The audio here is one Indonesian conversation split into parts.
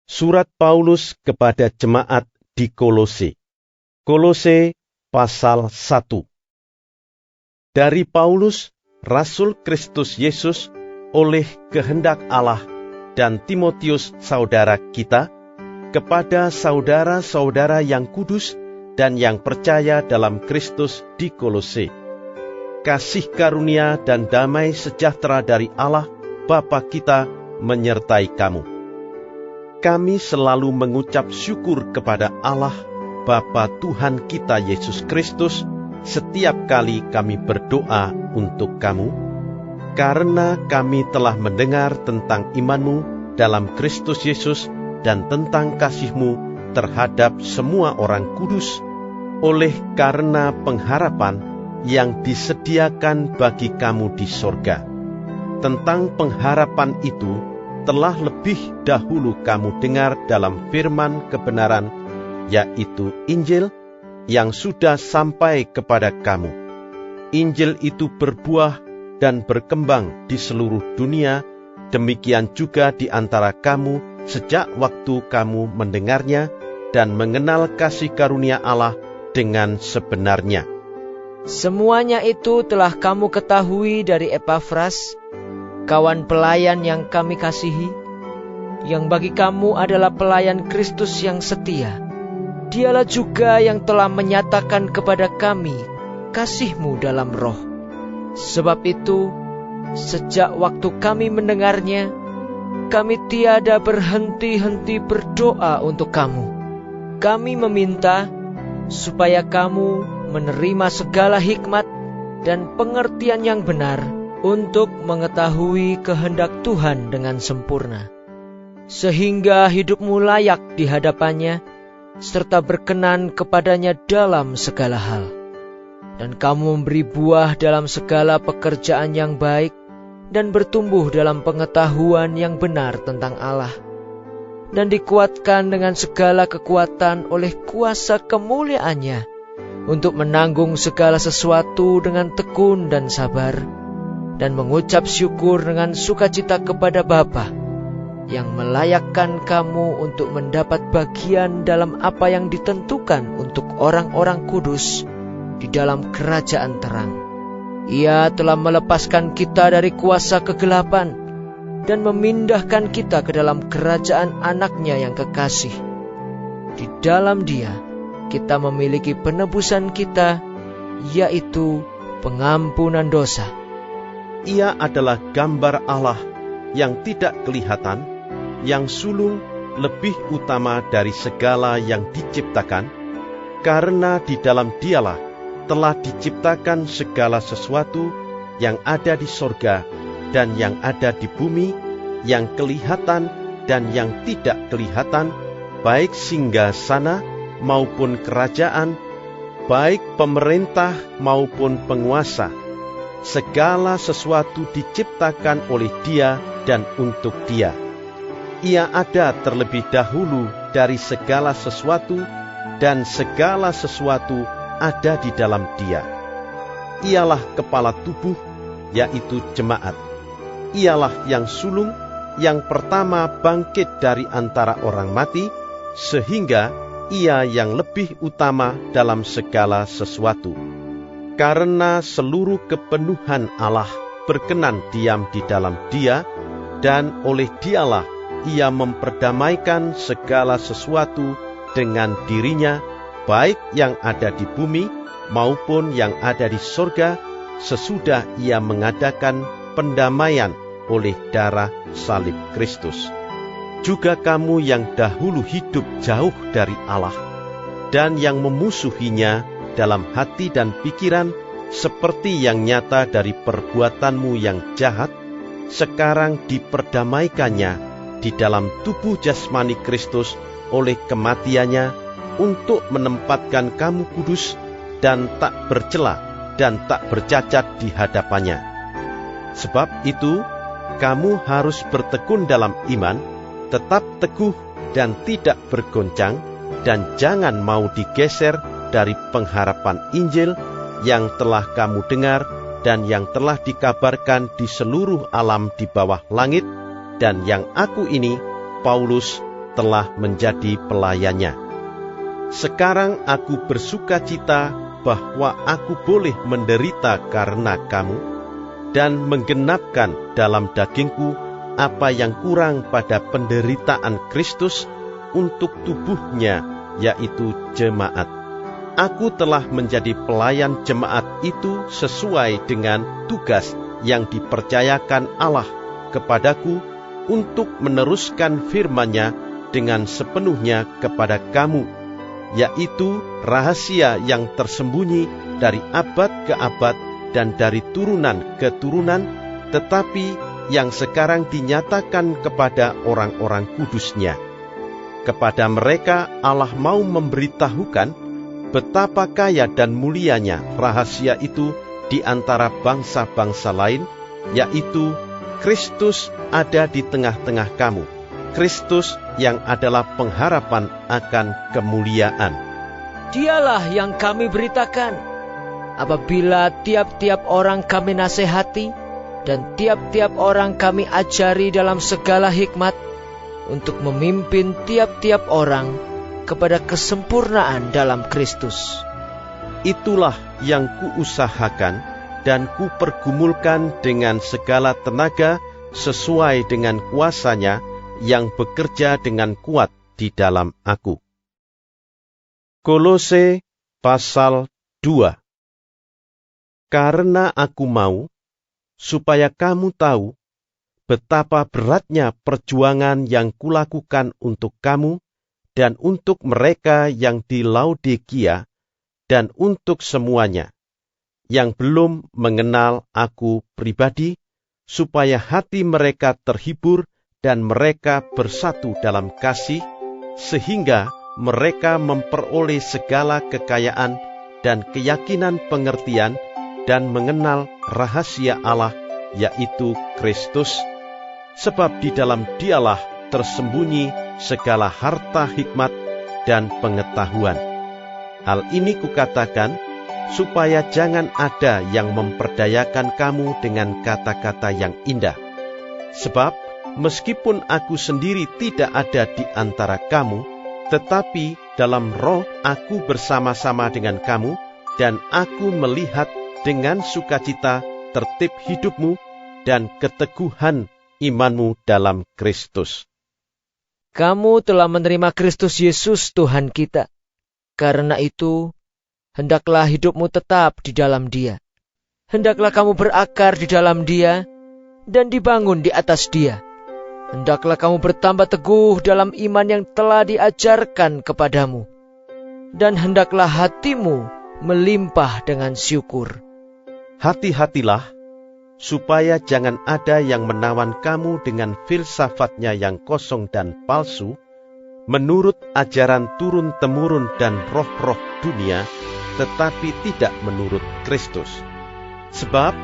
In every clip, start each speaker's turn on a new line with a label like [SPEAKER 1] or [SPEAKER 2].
[SPEAKER 1] Surat Paulus kepada jemaat di Kolose. Kolose pasal 1. Dari Paulus, Rasul Kristus Yesus, oleh kehendak Allah, dan Timotius saudara kita, kepada saudara-saudara yang kudus dan yang percaya dalam Kristus di Kolose. Kasih karunia dan damai sejahtera dari Allah, Bapa kita, menyertai kamu. Kami selalu mengucap syukur kepada Allah, Bapa Tuhan kita Yesus Kristus, setiap kali kami berdoa untuk kamu, karena kami telah mendengar tentang imanmu dalam Kristus Yesus dan tentang kasihmu terhadap semua orang kudus, oleh karena pengharapan yang disediakan bagi kamu di sorga. Tentang pengharapan itu, telah lebih dahulu kamu dengar dalam firman kebenaran, yaitu Injil, yang sudah sampai kepada kamu. Injil itu berbuah dan berkembang di seluruh dunia, demikian juga di antara kamu sejak waktu kamu mendengarnya dan mengenal kasih karunia Allah dengan sebenarnya.
[SPEAKER 2] Semuanya itu telah kamu ketahui dari Epafras, kawan pelayan yang kami kasihi, yang bagi kamu adalah pelayan Kristus yang setia. Dialah juga yang telah menyatakan kepada kami kasih-Mu dalam roh. Sebab itu, sejak waktu kami mendengarnya, kami tiada berhenti-henti berdoa untuk kamu. Kami meminta supaya kamu menerima segala hikmat dan pengertian yang benar untuk mengetahui kehendak Tuhan dengan sempurna, sehingga hidupmu layak di hadapannya, serta berkenan kepadanya dalam segala hal. Dan kamu memberi buah dalam segala pekerjaan yang baik, dan bertumbuh dalam pengetahuan yang benar tentang Allah, dan dikuatkan dengan segala kekuatan oleh kuasa kemuliaannya, untuk menanggung segala sesuatu dengan tekun dan sabar, dan mengucap syukur dengan sukacita kepada Bapa, yang melayakkan kamu untuk mendapat bagian dalam apa yang ditentukan untuk orang-orang kudus di dalam kerajaan terang. Ia telah melepaskan kita dari kuasa kegelapan dan memindahkan kita ke dalam kerajaan Anaknya yang kekasih. Di dalam Dia kita memiliki penebusan kita, yaitu pengampunan dosa.
[SPEAKER 1] Ia adalah gambar Allah yang tidak kelihatan, yang sulung lebih utama dari segala yang diciptakan, karena di dalam Dialah telah diciptakan segala sesuatu yang ada di sorga dan yang ada di bumi, yang kelihatan dan yang tidak kelihatan, baik singgasana maupun kerajaan, baik pemerintah maupun penguasa. Segala sesuatu diciptakan oleh Dia dan untuk Dia. Ia ada terlebih dahulu dari segala sesuatu, dan segala sesuatu ada di dalam Dia. Ialah kepala tubuh, yaitu jemaat. Ialah yang sulung, yang pertama bangkit dari antara orang mati, sehingga Ia yang lebih utama dalam segala sesuatu. Karena seluruh kepenuhan Allah berkenan diam di dalam Dia, dan oleh Dialah Ia memperdamaikan segala sesuatu dengan dirinya, baik yang ada di bumi maupun yang ada di sorga, sesudah Ia mengadakan pendamaian oleh darah salib Kristus. Juga kamu yang dahulu hidup jauh dari Allah, dan yang memusuhinya dalam hati dan pikiran, seperti yang nyata dari perbuatanmu yang jahat, sekarang diperdamaikannya di dalam tubuh jasmani Kristus oleh kematiannya, untuk menempatkan kamu kudus dan tak bercela dan tak bercacat di hadapannya. Sebab itu, kamu harus bertekun dalam iman, tetap teguh dan tidak bergoncang, dan jangan mau digeser dari pengharapan Injil yang telah kamu dengar dan yang telah dikabarkan di seluruh alam di bawah langit, dan yang aku ini, Paulus, telah menjadi pelayannya. Sekarang aku bersukacita bahwa aku boleh menderita karena kamu, dan menggenapkan dalam dagingku apa yang kurang pada penderitaan Kristus untuk tubuhnya, yaitu jemaat. Aku telah menjadi pelayan jemaat itu sesuai dengan tugas yang dipercayakan Allah kepadaku untuk meneruskan firman-Nya dengan sepenuhnya kepada kamu, yaitu rahasia yang tersembunyi dari abad ke abad dan dari turunan ke turunan, tetapi yang sekarang dinyatakan kepada orang-orang kudus-Nya. Kepada mereka Allah mau memberitahukan betapa kaya dan mulianya rahasia itu di antara bangsa-bangsa lain, yaitu Kristus ada di tengah-tengah kamu, Kristus yang adalah pengharapan akan kemuliaan.
[SPEAKER 2] Dialah yang kami beritakan, apabila tiap-tiap orang kami nasihati, dan tiap-tiap orang kami ajari dalam segala hikmat, untuk memimpin tiap-tiap orang kepada kesempurnaan dalam Kristus.
[SPEAKER 1] Itulah yang kuusahakan dan kupergumulkan dengan segala tenaga sesuai dengan kuasa-Nya yang bekerja dengan kuat di dalam aku. Kolose pasal 2. Karena aku mau, supaya kamu tahu betapa beratnya perjuangan yang kulakukan untuk kamu dan untuk mereka yang di Laodikia dan untuk semuanya yang belum mengenal aku pribadi, supaya hati mereka terhibur dan mereka bersatu dalam kasih, sehingga mereka memperoleh segala kekayaan dan keyakinan pengertian dan mengenal rahasia Allah, yaitu Kristus, sebab di dalam Dialah tersembunyi segala harta hikmat dan pengetahuan. Hal ini kukatakan, supaya jangan ada yang memperdayakan kamu dengan kata-kata yang indah. Sebab, meskipun aku sendiri tidak ada di antara kamu, tetapi dalam roh aku bersama-sama dengan kamu, dan aku melihat dengan sukacita tertib hidupmu dan keteguhan imanmu dalam Kristus.
[SPEAKER 2] Kamu telah menerima Kristus Yesus Tuhan kita. Karena itu, hendaklah hidupmu tetap di dalam Dia. Hendaklah kamu berakar di dalam Dia dan dibangun di atas Dia. Hendaklah kamu bertambah teguh dalam iman yang telah diajarkan kepadamu. Dan hendaklah hatimu melimpah dengan syukur.
[SPEAKER 1] Hati-hatilah, supaya jangan ada yang menawan kamu dengan filsafatnya yang kosong dan palsu, menurut ajaran turun-temurun dan roh-roh dunia, tetapi tidak menurut Kristus. Sebab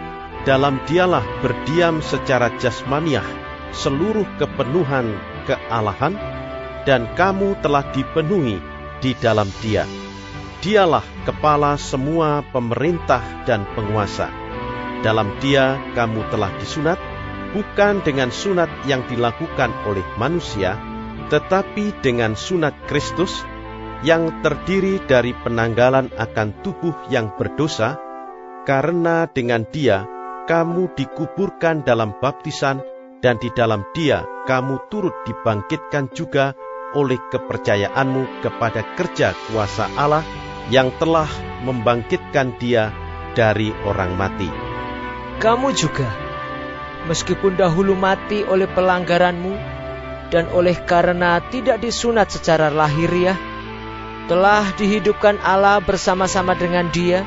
[SPEAKER 1] dalam Dialah berdiam secara jasmaniah seluruh kepenuhan kealahan, dan kamu telah dipenuhi di dalam Dia. Dialah kepala semua pemerintah dan penguasa. Dalam Dia kamu telah disunat, bukan dengan sunat yang dilakukan oleh manusia, tetapi dengan sunat Kristus, yang terdiri dari penanggalan akan tubuh yang berdosa, karena dengan Dia kamu dikuburkan dalam baptisan, dan di dalam Dia kamu turut dibangkitkan juga oleh kepercayaanmu kepada kerja kuasa Allah yang telah membangkitkan Dia dari orang mati.
[SPEAKER 2] Kamu juga, meskipun dahulu mati oleh pelanggaranmu, dan oleh karena tidak disunat secara lahiriah, telah dihidupkan Allah bersama-sama dengan Dia,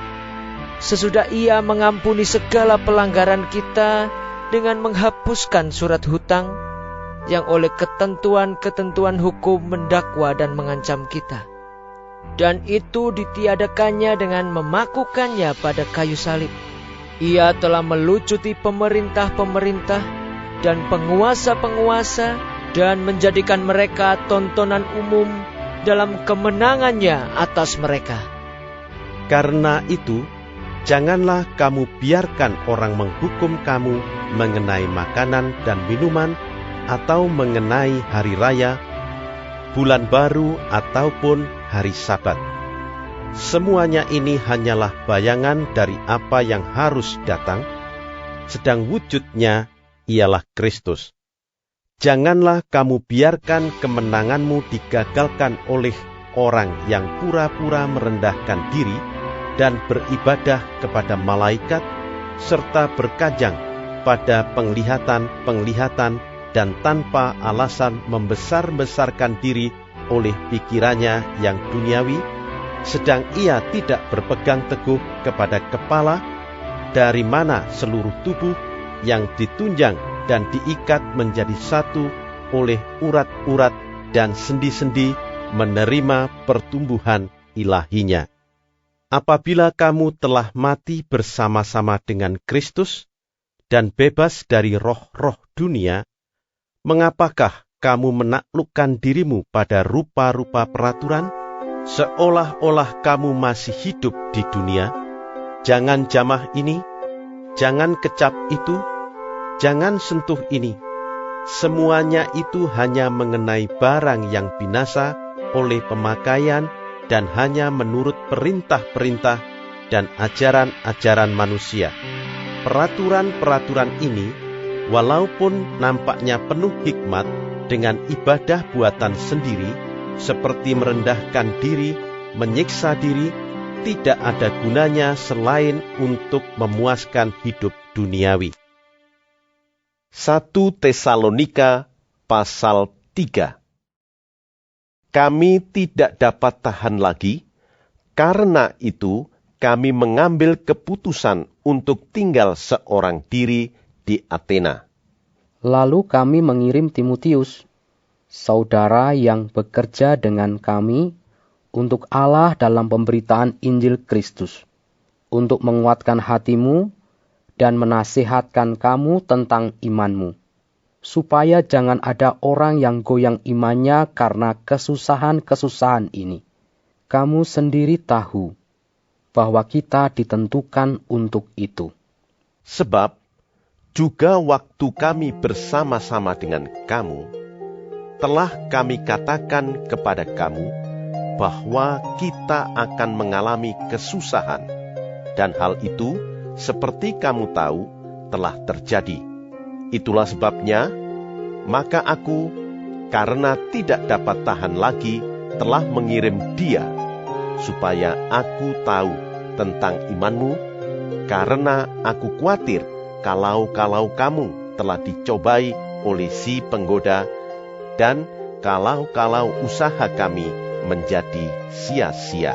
[SPEAKER 2] sesudah Ia mengampuni segala pelanggaran kita dengan menghapuskan surat hutang yang oleh ketentuan-ketentuan hukum mendakwa dan mengancam kita. Dan itu ditiadakannya dengan memakukannya pada kayu salib. Ia telah melucuti pemerintah-pemerintah dan penguasa-penguasa, dan menjadikan mereka tontonan umum dalam kemenangannya atas mereka.
[SPEAKER 1] Karena itu, janganlah kamu biarkan orang menghukum kamu mengenai makanan dan minuman, atau mengenai hari raya, bulan baru ataupun hari Sabat. Semuanya ini hanyalah bayangan dari apa yang harus datang, sedang wujudnya ialah Kristus. Janganlah kamu biarkan kemenanganmu digagalkan oleh orang yang pura-pura merendahkan diri dan beribadah kepada malaikat, serta berkajang pada penglihatan-penglihatan dan tanpa alasan membesar-besarkan diri oleh pikirannya yang duniawi, sedang ia tidak berpegang teguh kepada kepala, dari mana seluruh tubuh yang ditunjang dan diikat menjadi satu oleh urat-urat dan sendi-sendi menerima pertumbuhan ilahinya. Apabila kamu telah mati bersama-sama dengan Kristus dan bebas dari roh-roh dunia, mengapakah kamu menaklukkan dirimu pada rupa-rupa peraturan, seolah-olah kamu masih hidup di dunia? Jangan jamah ini, jangan kecap itu, jangan sentuh ini. Semuanya itu hanya mengenai barang yang binasa oleh pemakaian dan hanya menurut perintah-perintah dan ajaran-ajaran manusia. Peraturan-peraturan ini, walaupun nampaknya penuh hikmat dengan ibadah buatan sendiri, seperti merendahkan diri, menyiksa diri, tidak ada gunanya selain untuk memuaskan hidup duniawi. 1 Tesalonika pasal 3. Kami tidak dapat tahan lagi, karena itu kami mengambil keputusan untuk tinggal seorang diri di Athena.
[SPEAKER 3] Lalu kami mengirim Timotius, saudara yang bekerja dengan kami untuk Allah dalam pemberitaan Injil Kristus, untuk menguatkan hatimu dan menasihatkan kamu tentang imanmu, supaya jangan ada orang yang goyang imannya karena kesusahan-kesusahan ini. Kamu sendiri tahu bahwa kita ditentukan untuk itu.
[SPEAKER 1] Sebab juga waktu kami bersama-sama dengan kamu, telah kami katakan kepada kamu bahwa kita akan mengalami kesusahan, dan hal itu, seperti kamu tahu, telah terjadi. Itulah sebabnya, maka aku, karena tidak dapat tahan lagi, telah mengirim dia, supaya aku tahu tentang imanmu, karena aku khawatir kalau kamu telah dicobai oleh si penggoda, dan kalau usaha kami menjadi sia-sia.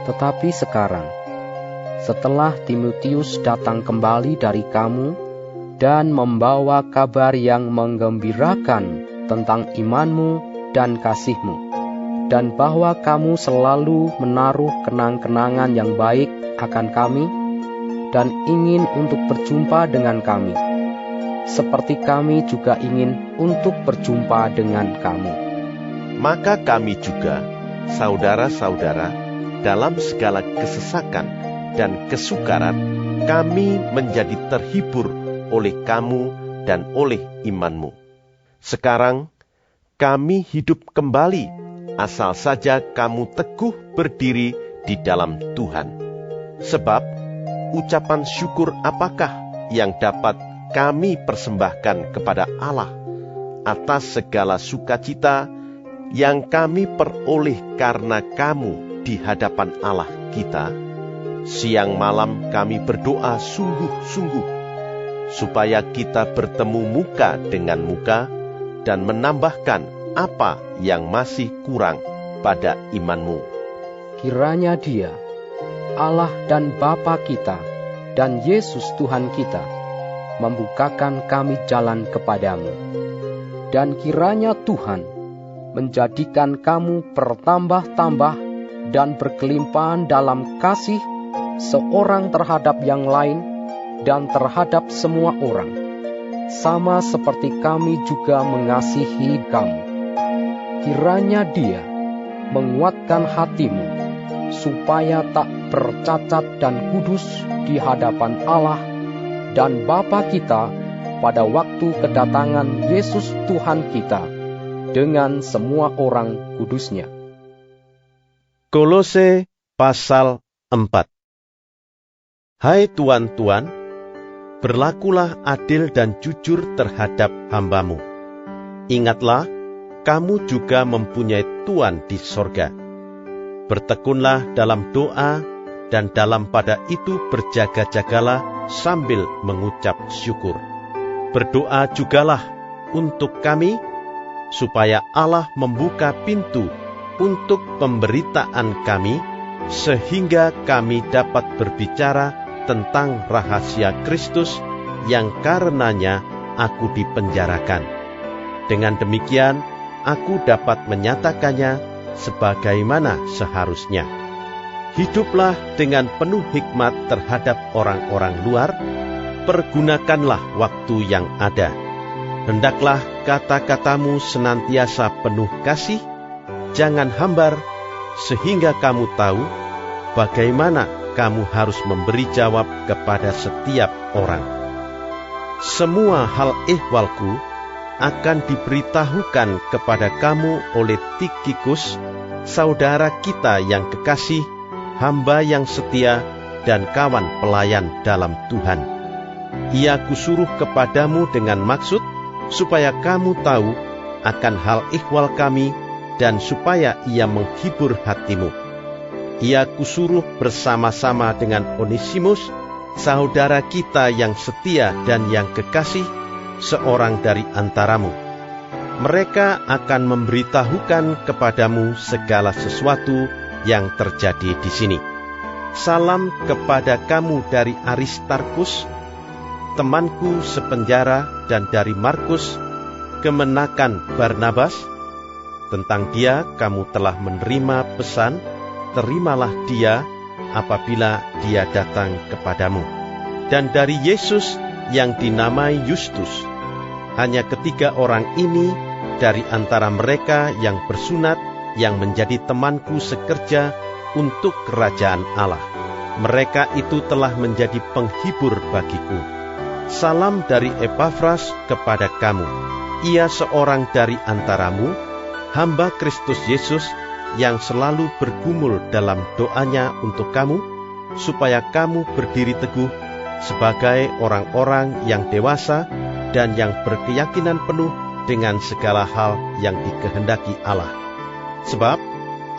[SPEAKER 3] Tetapi sekarang, setelah Timotius datang kembali dari kamu dan membawa kabar yang menggembirakan tentang imanmu dan kasihmu, dan bahwa kamu selalu menaruh kenang-kenangan yang baik akan kami, dan ingin untuk berjumpa dengan kami, seperti kami juga ingin untuk berjumpa dengan kamu.
[SPEAKER 1] Maka kami juga, saudara-saudara, dalam segala kesesakan dan kesukaran, kami menjadi terhibur oleh kamu dan oleh imanmu. Sekarang, kami hidup kembali, asal saja kamu teguh berdiri di dalam Tuhan. Sebab, ucapan syukur apakah yang dapat kami persembahkan kepada Allah atas segala sukacita yang kami peroleh karena kamu di hadapan Allah kita? Siang malam kami berdoa sungguh-sungguh, supaya kita bertemu muka dengan muka dan menambahkan apa yang masih kurang pada imanmu.
[SPEAKER 3] Kiranya Dia, Allah dan Bapa kita, dan Yesus Tuhan kita, membukakan kami jalan kepadamu. Dan kiranya Tuhan menjadikan kamu bertambah-tambah dan berkelimpahan dalam kasih seorang terhadap yang lain dan terhadap semua orang, sama seperti kami juga mengasihi kamu. Kiranya Dia menguatkan hatimu, supaya tak bercacat dan kudus di hadapan Allah dan Bapa kita pada waktu kedatangan Yesus Tuhan kita, dengan semua orang kudusnya.
[SPEAKER 1] Kolose pasal 4. Hai tuan-tuan, berlakulah adil dan jujur terhadap hamba-Mu. Ingatlah, kamu juga mempunyai Tuan di sorga. Bertekunlah dalam doa, dan dalam pada itu berjaga-jagalah sambil mengucap syukur. Berdoa jugalah untuk kami, supaya Allah membuka pintu untuk pemberitaan kami, sehingga kami dapat berbicara tentang rahasia Kristus yang karenanya aku dipenjarakan. Dengan demikian, aku dapat menyatakannya sebagaimana seharusnya. Hiduplah dengan penuh hikmat terhadap orang-orang luar, pergunakanlah waktu yang ada. Hendaklah kata-katamu senantiasa penuh kasih, jangan hambar, sehingga kamu tahu bagaimana kamu harus memberi jawab kepada setiap orang. Semua hal ehwalku akan diberitahukan kepada kamu oleh Tikhikus, saudara kita yang kekasih, hamba yang setia, dan kawan pelayan dalam Tuhan. Ia kusuruh kepadamu dengan maksud, supaya kamu tahu akan hal ehwal kami, dan supaya ia menghibur hatimu. Ia kusuruh bersama-sama dengan Onesimus, saudara kita yang setia dan yang kekasih, seorang dari antaramu. Mereka akan memberitahukan kepadamu segala sesuatu yang terjadi di sini. Salam kepada kamu dari Aristarkus, temanku sepenjara, dan dari Markus, kemenakan Barnabas. Tentang dia kamu telah menerima pesan, terimalah dia apabila dia datang kepadamu. Dan dari Yesus yang dinamai Justus, hanya ketiga orang ini dari antara mereka yang bersunat, yang menjadi temanku sekerja untuk kerajaan Allah. Mereka itu telah menjadi penghibur bagiku. Salam dari Epafras kepada kamu. Ia seorang dari antaramu, hamba Kristus Yesus, yang selalu bergumul dalam doanya untuk kamu, supaya kamu berdiri teguh sebagai orang-orang yang dewasa dan yang berkeyakinan penuh dengan segala hal yang dikehendaki Allah. Sebab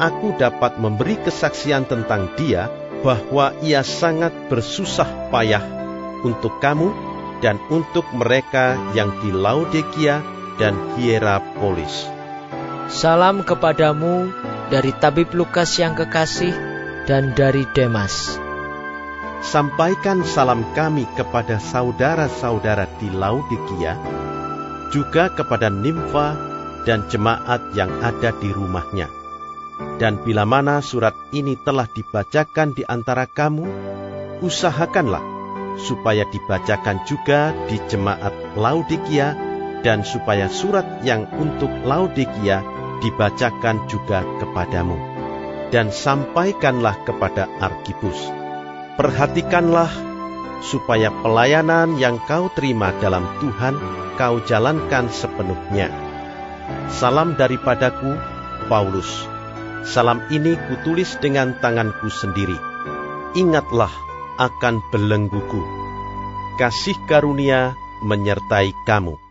[SPEAKER 1] aku dapat memberi kesaksian tentang dia, bahwa ia sangat bersusah payah untuk kamu dan untuk mereka yang di Laodikia dan Hierapolis.
[SPEAKER 2] Salam kepadamu dari tabib Lukas yang kekasih dan dari Demas.
[SPEAKER 1] Sampaikan salam kami kepada saudara-saudara di Laodikia, juga kepada Nimfa dan jemaat yang ada di rumahnya. Dan bila mana surat ini telah dibacakan di antara kamu, usahakanlah supaya dibacakan juga di jemaat Laodikia, dan supaya surat yang untuk Laodikia dibacakan juga kepadamu. Dan sampaikanlah kepada Arkipus. Perhatikanlah supaya pelayanan yang kau terima dalam Tuhan kau jalankan sepenuhnya. Salam daripadaku, Paulus. Salam ini kutulis dengan tanganku sendiri. Ingatlah akan belengguku. Kasih karunia menyertai kamu.